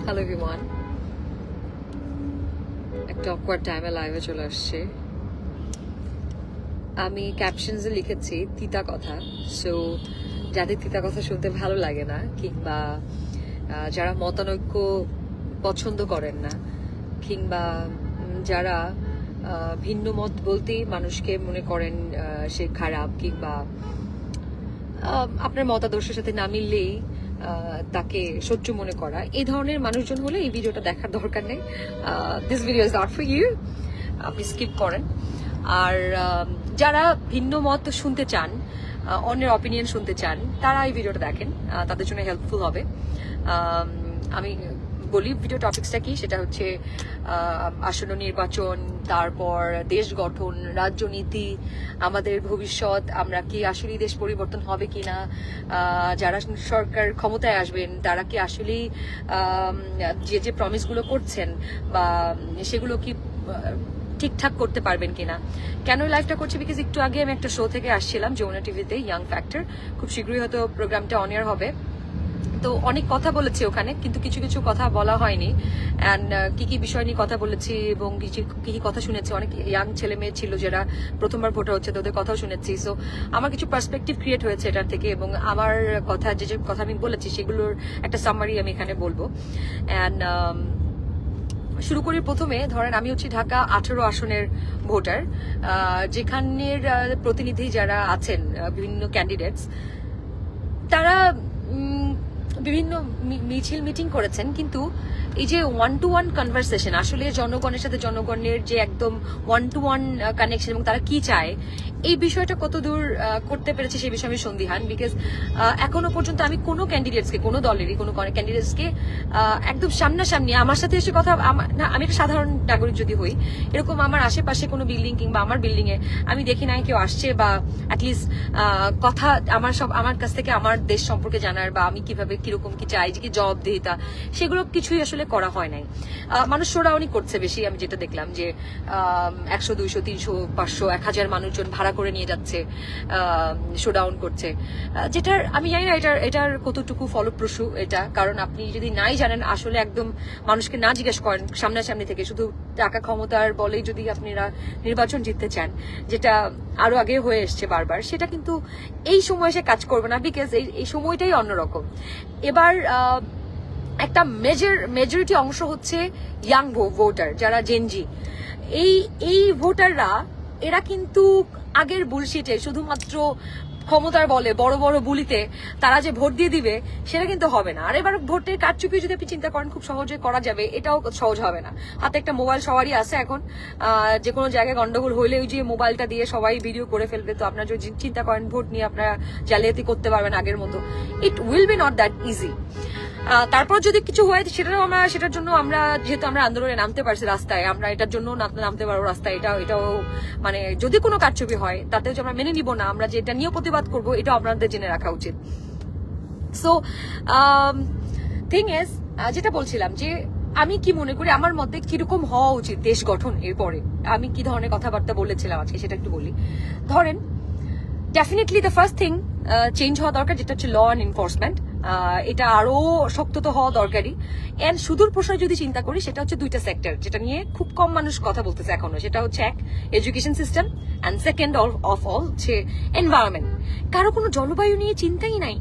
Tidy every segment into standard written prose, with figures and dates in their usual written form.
Hello everyone, একটা awkward টাইমে লাইভে চলে আসছে। আমি ক্যাপশনসে লিখেছি তিতা কথা। সো যাদের তিতা কথা শুনতে ভালো লাগে না, কিংবা যারা মতানৈক্য পছন্দ করেন না, কিংবা যারা ভিন্ন মত বলতেই মানুষকে মনে করেন সে খারাপ, কিংবা আপনার মতাদর্শের সাথে না মিললেই তাকে শত্রু মনে করা, এই ধরনের মানুষজন হলে এই ভিডিওটা দেখার দরকার নেই। This video is not for you, আপনি স্কিপ করেন। আর যারা ভিন্ন মত শুনতে চান, অন্যের অপিনিয়ন শুনতে চান, তারা এই ভিডিওটা দেখেন, তাদের জন্য হেল্পফুল হবে। আমি বলি ভিডিও টপিক্সটা কি, সেটা হচ্ছে আসন্ন নির্বাচন, তারপর দেশ গঠন, রাজনীতি, আমাদের ভবিষ্যৎ, আমরা কি আসলেই দেশ পরিবর্তন হবে কিনা, যারা সরকার ক্ষমতায় আসবেন তারা কি আসলেই যে প্রমিসগুলো করছেন বা সেগুলো কি ঠিকঠাক করতে পারবেন কিনা। কেন লাইভটা করছি, বিকজ একটু আগে আমি একটা শো থেকে আসছিলাম যমুনা টিভিতে, ইয়াং ফ্যাক্টর। খুব শীঘ্রই হয়তো প্রোগ্রামটা অন এয়ার হবে। তো অনেক কথা বলেছি ওখানে, কিন্তু কিছু কিছু কথা বলা হয়নি। অ্যান্ড কি কি বিষয় নিয়ে কথা বলেছি এবং কি কি কথা শুনেছি, অনেক ইয়াং ছেলে মেয়ে ছিল যারা প্রথমবার ভোটার হচ্ছে, তাদের কথাও শুনেছি। সো আমার কিছু পার্সপেক্টিভ ক্রিয়েট হয়েছে এটার থেকে, এবং আমার কথা যে কথা আমি বলেছি সেগুলোর একটা সামারি আমি এখানে বলবো। অ্যান্ড শুরু করি প্রথমে। ধরেন আমি হচ্ছি ঢাকা 18 আসনের ভোটার, যেখানের প্রতিনিধি যারা আছেন, বিভিন্ন ক্যান্ডিডেটস, তারা বিভিন্ন মিছিল মিটিং করেছেন, কিন্তু এই যে 1-to-1 কনভারসেশন, আসলে জনগণের সাথে জনগণের যে একদম 1-to-1 কানেকশন এবং তারা কি চায়, এই বিষয়টা কতদূর করতে পেরেছে সেই বিষয়ে আমি সন্দিহান। বিকজ এখনো পর্যন্ত আমি কোনো ক্যান্ডিডেটসকে, কোনো দলেরই কোনো ক্যান্ডিডেটসকে একদম সামনাসামনি আমার সাথে এসে কথা, না আমি একটা সাধারণ নাগরিক যদি হই, এরকম আমার আশেপাশে কোনো বিল্ডিং কিংবা আমার বিল্ডিং এ আমি দেখি নাই কেউ আসছে বা অ্যাটলিস্ট কথা আমার কাছ থেকে আমার দেশ সম্পর্কে জানার, বা আমি কিভাবে কিরকম কি চাই, যে কি জবাবদিহিতা, সেগুলো কিছুই আসলে করা হয় নাই। মানুষ শোডাউনই করছে বেশি। আমি যেটা দেখলাম যে 100, 200, 300, 500, 1000 মানুষজন ভাড়া করে নিয়ে যাচ্ছে, শোডাউন করছে, যেটার আমি জানি না এটার কতটুকু ফলপ্রসূ এটা। কারণ আপনি যদি নাই জানেন, আসলে একদম মানুষকে না জিজ্ঞেস করেন সামনাসামনি থেকে, শুধু টাকা ক্ষমতার বলেই যদি আপনারা নির্বাচন জিততে চান, যেটা আরো আগে হয়ে এসছে বারবার, সেটা কিন্তু এই সময় সে কাজ করবে না। বিকজ এই সময়টাই অন্যরকম। এবার একটা মেজরিটি অংশ হচ্ছে ইয়াং ভোটার, যারা জেনজি। এই ভোটাররা, এরা কিন্তু আগের বুলশিটে, শুধুমাত্র ক্ষমতার বলে, বড় বড় বুলিতে তারা যে ভোট দিয়ে দিবে, সেটা কিন্তু হবে না। আর এবার ভোটের কারচুপি যদি আপনি চিন্তা করেন খুব সহজে করা যাবে, এটাও সহজ হবে না। হাতে একটা মোবাইল সবারই আছে এখন, যে কোনো জায়গায় গন্ডগোল হইলে ওই যে মোবাইলটা দিয়ে সবাই ভিডিও করে ফেলবে। তো আপনারা যদি চিন্তা করেন ভোট নিয়ে আপনারা জালিয়াতি করতে পারবেন আগের মতো, it will be not that easy. তারপর যদি কিছু হয় সেটার জন্য আমরা, যেহেতু আমরা আন্দোলনে নামতে পারছি রাস্তায়, আমরা এটার জন্য নামতে পারবো রাস্তায়। এটাও মানে যদি কোনো কারচুপি হয় তাতে যে আমরা মেনে নিব না, আমরা যে এটা নিয়ে প্রতিবাদ করবো, এটা আপনাদের জেনে রাখা উচিত। সো থিং ইজ, যেটা বলছিলাম, যে আমি কি মনে করি আমার মতে কিরকম হওয়া উচিত দেশ গঠন। এরপরে আমি কি ধরনের কথাবার্তা বলেছিলাম আজকে সেটা একটু বলি। ধরেন definitely the first thing change হওয়া দরকার, যেটা হচ্ছে ল অ্যান্ড এনফোর্সমেন্ট। এটা আরো শক্ত তো হওয়া দরকারি। এন্ড সুদূর প্রসারী যদি চিন্তা করি, সেটা হচ্ছে দুইটা সেক্টর, যেটা নিয়ে খুব কম মানুষ কথা বলতেছে এখনো। সেটা হচ্ছে এক, education system, and second of all হচ্ছে এনভায়রনমেন্ট। কারো কোনো জলবায়ু নিয়ে চিন্তাই নাই।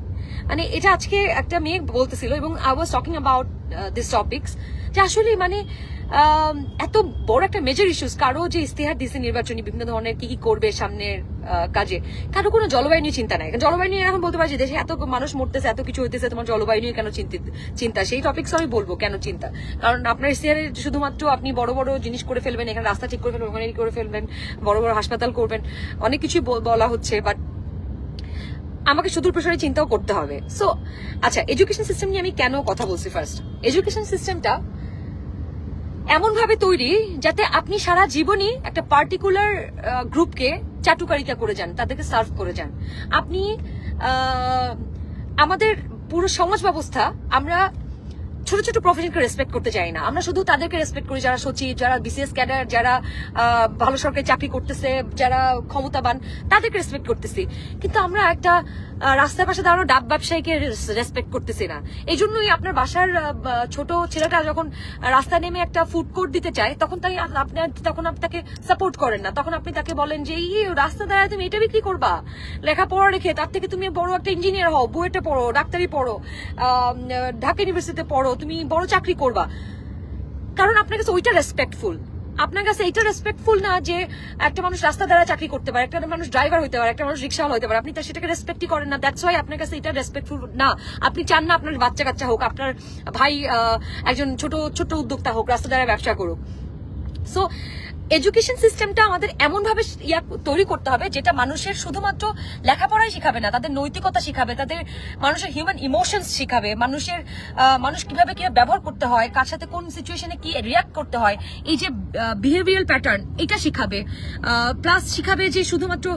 মানে এটা আজকে একটা মেয়ে বলতেছিল, এবং I was talking about this topics, যে আসলে মানে এত বড় একটা মেজর ইস্যুস, কারো যে ইস্তেহার দিচ্ছে নির্বাচনী বিভিন্ন ধরনের কি কি করবে সামনের কাজে, কারো কোনো জলবায়ু নিয়ে চিন্তা নাই। জলবায়ু নিয়ে এখন বলতে পারছি, দেশে এত মানুষ মরতেছে, এত কিছু হইতেছে, তোমার জলবায়ু নিয়ে কেন চিন্তা? সেই টপিকস আমি বলবো কেন চিন্তা। কারণ আপনার ইস্তেহারে শুধুমাত্র আপনি বড় বড় জিনিস করে ফেলবেন, এখানে রাস্তা ঠিক করে ফেলবেন, ওখানে করে ফেলবেন, বড় বড় হাসপাতাল করবেন, অনেক কিছুই বলা হচ্ছে, বাট আমাকে সুদূর প্রসারী চিন্তাও করতে হবে। সো আচ্ছা, এডুকেশন সিস্টেম নিয়ে আমি কেন কথা বলছি। ফার্স্ট, এডুকেশন সিস্টেমটা এমন ভাবে তৈরি যাতে আপনি সারা জীবনই একটা পার্টিকুলার গ্রুপকে চাটুকারিতা করে যান, তাদেরকে সার্ভ করে যান। আপনি আমাদের পুরো সমাজ ব্যবস্থা আমরা ছোট ছোট প্রফেশনকে রেসপেক্ট করতে চাই না। আমরা শুধু তাদেরকে রেসপেক্ট করি যারা সচিব, যারা বিসিএস ক্যাডার, যারা ভালো সরকারি চাকরি করতেছে, যারা ক্ষমতাবান, তাদেরকে রেসপেক্ট করতেছি। কিন্তু আমরা একটা রাস্তার পাশে দাঁড়ানো ডাব ব্যবসায়ীকে রেসপেক্ট করতেছি না। এই জন্যই আপনার বাসার ছোট ছেলেটা যখন রাস্তায় নেমে একটা ফুড কোর্ট দিতে চায়, তখন তখন আপনি তাকে সাপোর্ট করেন না। তখন আপনি তাকে বলেন যে এই রাস্তা দাঁড়ায় তুমি এটা বিক্রি করবা, লেখাপড়া রেখে তার থেকে তুমি বড় একটা ইঞ্জিনিয়ার হও, বুয়েটে পড়ো, ডাক্তারি পড়ো, ঢাকা ইউনিভার্সিটিতে পড়ো, তুমি বড় চাকরি করবা। কারণ আপনার কাছে ওইটা রেসপেক্টফুল। আপনার কাছে এইটা রেসপেক্টফুল না যে একটা মানুষ রাস্তা দ্বারা চাকরি করতে পারে, একটা মানুষ ড্রাইভার হতে পারে, একটা মানুষ রিক্সাওয়ালা হতে পারে, আপনি তার সেটাকে রেসপেক্টই করেন না। দ্যাটস ওয়াই আপনার কাছে এটা রেসপেক্টফুল না। আপনি চান না আপনার বাচ্চা কাচ্চা হোক, আপনার ভাই একজন ছোট ছোট উদ্যোক্তা হোক, রাস্তা দ্বারা ব্যবসা করুক। সো এডুকেশন সিস্টেমটা আমাদের এমন ভাবে তৈরি করতে হবে যেটা মানুষের শুধুমাত্র লেখাপড়াই শিখাবে না, তাদের নৈতিকতা শিখাবে, তাদের মানুষের হিউম্যান ইমোশনস শিখাবে, মানুষ কিভাবে ব্যবহার করতে হয়, কার সাথে কোন সিচুয়েশনে কি রিয়াক্ট করতে হয়, এই যে বিহেভিয়ারাল প্যাটার্ন, এটা শিখাবে। প্লাস শিখাবে যে শুধুমাত্র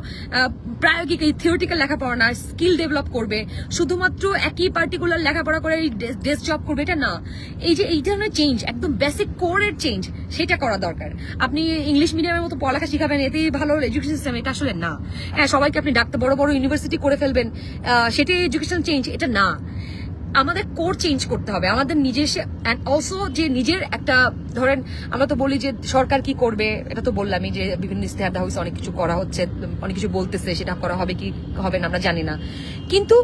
প্রায়োগিক এই থিওরিটিক্যাল লেখাপড়া না, স্কিল ডেভেলপ করবে। শুধুমাত্র একই পার্টিকুলার লেখাপড়া করে ডেস্ক জব করবে এটা না। এই যে এই ধরনের চেঞ্জ, একদম বেসিক কোরের চেঞ্জ, সেটা করা দরকার। আপনি ইংলিশ মিডিয়ামের মতো পড়ালেখা শিখাবেন, এতেই ভালো এডুকেশন সিস্টেম, এটা আসলে না। হ্যাঁ, সবাইকে আপনি ডাক্তার, বড় বড় ইউনিভার্সিটি করে ফেলবেন, সেটাই এডুকেশন চেঞ্জ, এটা না। আমাদের কোর চেঞ্জ করতে হবে, আমাদের নিজস্ব। অ্যান্ড অলসো যে নিজের একটা, ধরেন আমরা তো বলি যে সরকার কি করবে, এটা তো বললামই যে বিভিন্ন ইস্তেহার দেওয়া হয়েছে, অনেক কিছু করা হচ্ছে, অনেক কিছু বলতেছে, সেটা করা হবে কি হবে না আমরা জানি না। কিন্তু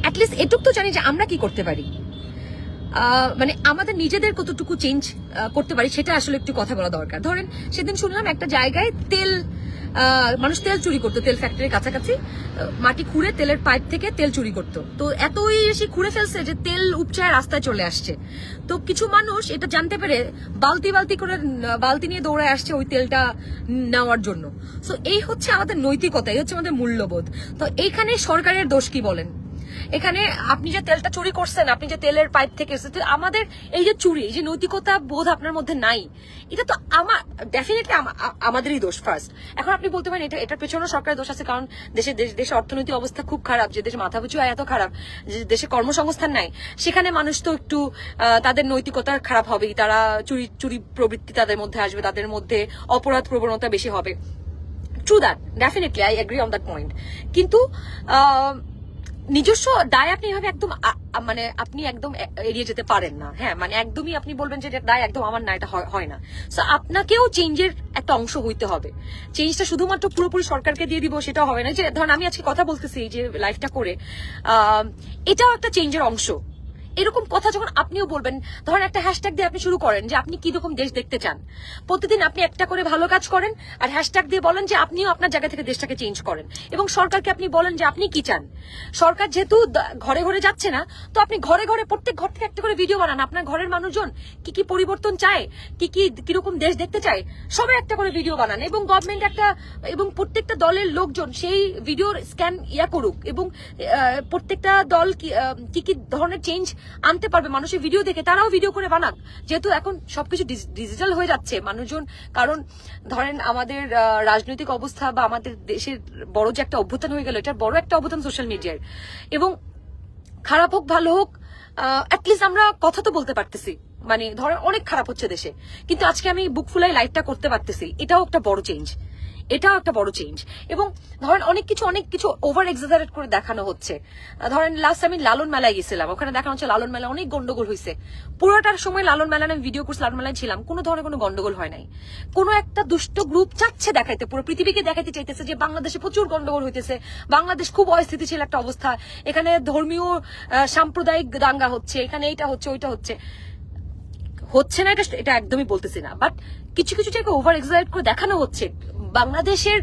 অ্যাটলিস্ট এটুকু তো জানি যে আমরা কি করতে পারি, মানে আমাদের নিজেদের কতটুকু চেঞ্জ করতে পারি সেটা আসলে একটু কথা বলা দরকার। ধরেন সেদিন শুনলাম একটা জায়গায় মানুষ তেল চুরি করতো, তেল ফ্যাক্টরির কাছাকাছি মাটি খুঁড়ে তেলের পাইপ থেকে তেল চুরি করতো। তো এতই বেশি খুঁড়ে ফেলছে যে তেল উপচায় রাস্তায় চলে আসছে। তো কিছু মানুষ এটা জানতে পেরে বালতি নিয়ে দৌড়ায় আসছে ওই তেলটা নেওয়ার জন্য। সো এই হচ্ছে আমাদের নৈতিকতা, এই হচ্ছে আমাদের মূল্যবোধ। তো এইখানে সরকারের দোষ কি বলেন? এখানে আপনি যে তেলটা চুরি করছেন, আপনি যে তেলের পাইপ থেকে আমাদের এই যে চুরি, এই যে নৈতিকতা বোধ আপনার মধ্যে নাই, এটা তো ডেফিনেটলি আমাদেরই দোষ ফার্স্ট। এখন আপনি বলতে পারেন এটার পেছনেও সরকারের দোষ আছে, কারণ দেশের অর্থনৈতিক অবস্থা খুব খারাপ, যে দেশে মাথাপিছু আয় এত খারাপ, যে দেশে কর্মসংস্থান নাই, সেখানে মানুষ তো একটু তাদের নৈতিকতা খারাপ হবেই, তারা চুরি প্রবৃত্তি তাদের মধ্যে আসবে, তাদের মধ্যে অপরাধ প্রবণতা বেশি হবে। True that, definitely I agree on that point. কিন্তু নিজস্ব দায় আপনি এভাবে একদম মানে আপনি একদম এড়িয়ে যেতে পারেন না। হ্যাঁ, মানে একদমই আপনি বলবেন যে দায় একদম আমার না, এটা হয় না। সো আপনাকেও চেঞ্জের একটা অংশ হইতে হবে। চেঞ্জটা শুধুমাত্র পুরোপুরি সরকারকে দিয়ে দিব সেটাও হবে না। যে ধরেন আমি আজকে কথা বলতেছি যে লাইফটা করে, এটাও একটা চেঞ্জের অংশ। এরকম কথা যখন আপনিও বলবেন, ধরেন একটা হ্যাশট্যাগ দিয়ে আপনি শুরু করেন যে আপনি কি রকম দেশ দেখতে চান, প্রতিদিন আপনি একটা করে ভালো কাজ করেন, আর হ্যাশট্যাগ দিয়ে বলেন যে আপনিও আপনার জায়গা থেকে দেশটাকে চেঞ্জ করেন, এবং সরকারকে আপনি বলেন যে আপনি কি চান। সরকার যেহেতু ঘরে ঘরে যাচ্ছে না, তো আপনি ঘরে ঘরে প্রত্যেক ঘর থেকে একটা করে ভিডিও বানান, আপনার ঘরের মানুষজন কি কি পরিবর্তন চায়, কিরকম দেশ দেখতে চায়, সবাই একটা করে ভিডিও বানান, এবং গভর্নমেন্ট এবং প্রত্যেকটা দলের লোকজন সেই ভিডিওর স্ক্যান করুক, এবং প্রত্যেকটা দল কি কি ধরনের চেঞ্জ আনতে পারবে মানুষের ভিডিও দেখে, তারাও ভিডিও করে বানাক। যেহেতু এখন সবকিছু ডিজিটাল হয়ে যাচ্ছে, মানুষজন, কারণ ধরেন আমাদের রাজনৈতিক অবস্থা বা আমাদের দেশের বড় যে একটা অভ্যুত্থান হয়ে গেল, এটার বড় একটা অবদান সোশ্যাল মিডিয়ার। এবং খারাপ হোক ভালো হোক, অ্যাটলিস্ট আমরা কথা তো বলতে পারতেছি। মানে ধরেন অনেক খারাপ হচ্ছে দেশে, কিন্তু আজকে আমি বুক ফুলাই লাইভটা করতে পারতেছি, এটাও একটা বড় চেঞ্জ। এবং ধরেন অনেক কিছু ওভার এক্সাজারেট করে দেখানো হচ্ছে। ধরেন লাস্ট আমি লালন মেলায় গেছিলাম, ওখানে দেখানো হচ্ছে লালন মেলা অনেক গন্ডগোল হয়েছে। পুরোটার সময় লালন মেলা আমি ভিডিও করছি, লালন মেলায় ছিলাম, কোনো ধরনের কোনো গন্ডগোল হয় নাই। কোনো একটা দুষ্ট গ্রুপ চাচ্ছে দেখাইতে, পুরো পৃথিবীকে দেখাইতে চাইতেছে যে বাংলাদেশে প্রচুর গন্ডগোল হইতেছে, বাংলাদেশ খুব অস্থিতিশীল একটা অবস্থা, এখানে ধর্মীয় সাম্প্রদায়িক দাঙ্গা হচ্ছে, এখানে এইটা হচ্ছে ওইটা হচ্ছে না, এটা একদমই বলতেছি না। বাট কিছু জায়গায় ওভার এক্সাজারেট করে দেখানো হচ্ছে। বাংলাদেশের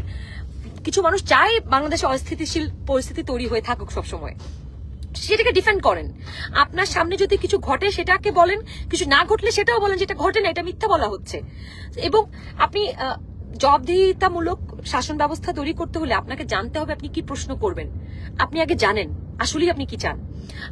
কিছু মানুষ চায় বাংলাদেশে অস্থিতিশীল পরিস্থিতি তৈরি হয়ে থাকুক সবসময়, সেটাকে ডিফেন্ড করেন। আপনার সামনে যদি কিছু ঘটে সেটাকে বলেন, কিছু না ঘটলে সেটাও বলেন যেটা ঘটে না, এটা মিথ্যা বলা হচ্ছে। এবং আপনি জবাবদিহিতামূলক শাসন ব্যবস্থা তৈরি করতে হলে আপনাকে জানতে হবে আপনি কি প্রশ্ন করবেন। আপনি আগে জানেন আসলেই আপনি কি চান?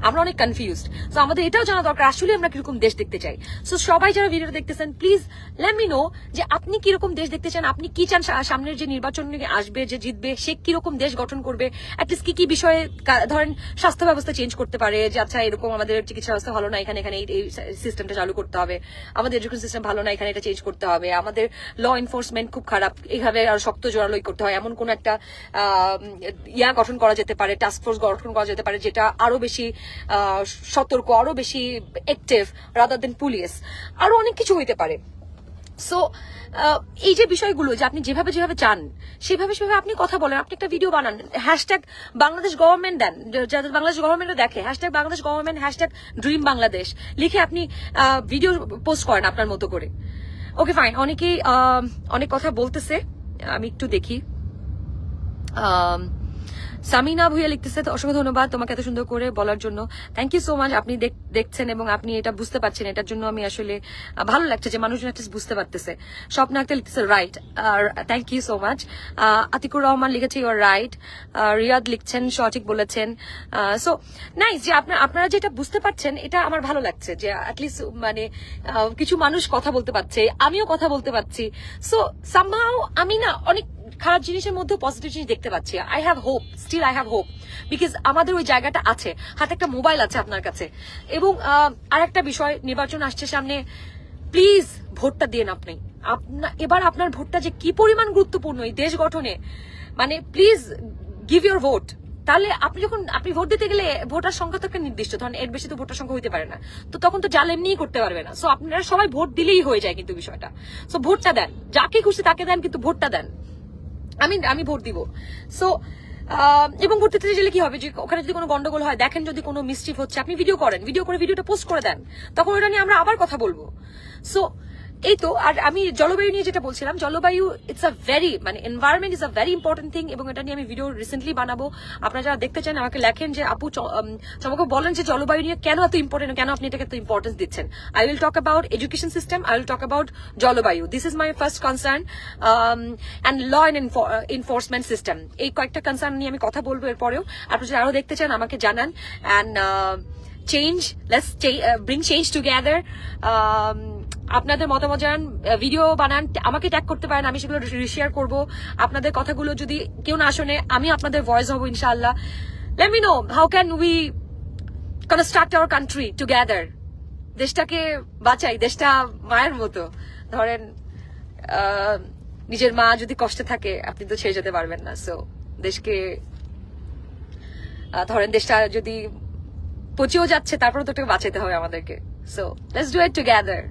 আমরা অনেক কনফিউজড। সো আমাদের এটাও জানা দরকার আসলে আমরা কিরকম দেশ দেখতে চাই। সো সবাই যারা ভিডিওটা দেখতেছেন প্লিজ লেট মি নো যে আপনি কিরকম দেশ দেখতে চান, আপনি কি চান সামনের যে নির্বাচন আসবে, যে জিতবে সে কিরকম দেশ গঠন করবে, অ্যাটলিস্ট কি কি বিষয়ে ধরেন স্বাস্থ্য ব্যবস্থা চেঞ্জ করতে পারে, যে আচ্ছা এরকম আমাদের চিকিৎসা ব্যবস্থা ভালো না, এখানে এখানে এই সিস্টেমটা চালু করতে হবে, আমাদের এডুকেশন সিস্টেম ভালো না, এখানে এটা চেঞ্জ করতে হবে, আমাদের ল এনফোর্সমেন্ট খুব খারাপ, এইভাবে আর শক্ত জোরালোই করতে হয়, এমন কোন একটা ইয়া গঠন করা যেতে পারে, টাস্ক ফোর্স গঠন করা যেতে পারে যেটা আরো বেশি সতর্ক, আরো বেশি অ্যাক্টিভ রাদার দেন পুলিশ, আরো অনেক কিছু হইতে পারে। সো এই যে বিষয়গুলো যে আপনি যেভাবে যেভাবে চান সেভাবে সেভাবে আপনি কথা বলেন, আপনি একটা ভিডিও বানান, হ্যাশট্যাগ বাংলাদেশ গভর্নমেন্ট দেন, যাদের বাংলাদেশ গভর্নমেন্টও দেখে, hashtag Bangladesh government, hashtag dream Bangladesh লিখে আপনি ভিডিও পোস্ট করেন আপনার মতো করে। ওকে ফাইন, অনেকেই অনেক কথা বলতেছে, আমি একটু দেখি। সামিনা ভুইয়া লিখতেছে, অসংখ্য ধন্যবাদ তোমাকে এত সুন্দর করে বলার জন্য, থ্যাংক ইউ সো মাচ। আপনি দেখছেন এবং আপনি এটা বুঝতে পারছেন, এটার জন্য আমি আসলে ভালো লাগছে যে মানুষজন একটা বুঝতে পারতেছে। স্বপ্না একটা লিখতেছে রাইট, আর thank you so much. Atikur Rahman লিখেছে ইউ আর রাইট, রিয়াদ লিখছেন সঠিক বলেছেন। সো নাইস যে আপনারা যেটা বুঝতে পারছেন, এটা আমার ভালো লাগছে যে অ্যাটলিস্ট মানে কিছু মানুষ কথা বলতে পারছে, আমিও কথা বলতে পারছি। সো সামহাউ আমি না অনেক খারাপ জিনিসের মধ্যে পজিটিভ জিনিস দেখতে পাচ্ছি। I have hope, still I have hope, because আমাদের ওই জায়গাটা আছে, হাতে একটা মোবাইল আছে আপনার কাছে। এবং আর একটা বিষয়, নির্বাচন আসছে সামনে, প্লিজ ভোটটা দিন আপনি। এবার আপনার ভোটটা যে কি পরিমাণ গুরুত্বপূর্ণ এই দেশ গঠনে, মানে প্লিজ গিভ ইউর ভোট। তাহলে আপনি ভোট দিতে গেলে ভোটার সংখ্যা তো একটা নির্দিষ্ট, ধরেন এর বেশি তো ভোটার সংখ্যা হইতে পারে না, তো তখন তো জাল এমনিই করতে পারবে না। সো আপনারা সবাই ভোট দিলেই হয়ে যায় কিন্তু বিষয়টা। সো ভোটটা দেন, যাকে খুশি তাকে দেন, কিন্তু ভোটটা দেন। আমি ভোট দিব। সো এবং ভোট দিতে গেলে কি হবে, যে ওখানে যদি কোনো গন্ডগোল হয়, দেখেন যদি কোনো মিসচিফ হচ্ছে, আপনি ভিডিও করেন, ভিডিও করে ভিডিওটা পোস্ট করে দেন, তখন ওটা নিয়ে আমরা আবার কথা বলবো। সো এই তো। আর আমি জলবায়ু নিয়ে যেটা বলছিলাম, জলবায়ু ইটস আ ভেরি, মানে environment is a very important thing, এবং এটা নিয়ে আমি ভিডিও রিসেন্টলি বানাবো। আপনারা যারা দেখতে চান আমাকে লেখেন যে আপু চমকে বলেন যে জলবায়ু নিয়ে কেন এত ইম্পর্টেন্ট, কেন আপনি এটাকে এত ইম্পর্টেন্স দিচ্ছেন। I will talk about education system, I will talk about জলবায়ু, this is my first concern, and law and enforcement system. এই কয়েকটা কনসার্ন নিয়ে আমি কথা বলবো এরপরেও। আপনারা যদি আরো দেখতে চান আমাকে জানান। And change, let's bring change together. আপনাদের মতামত জানান, ভিডিও বানান, আমাকে ট্যাগ করতে পারেন, আমি সেগুলো রিশেয়ার করব। আপনাদের কথাগুলো যদি কেউ না শোনে, আমি আপনাদের ভয়েস হবো ইনশাআল্লাহ। Let me know how can we construct our country together. দেশটাকে বাঁচাই, দেশটা মায়ের মতো। ধরেন নিজের মা যদি কষ্টে থাকে, আপনি তো ছেড়ে যেতে পারবেন না। সো দেশকে ধরেন দেশটা যদি পচেও যাচ্ছে, তারপরে তো ওটাকে বাঁচাতে হবে আমাদেরকে। So let's do it together.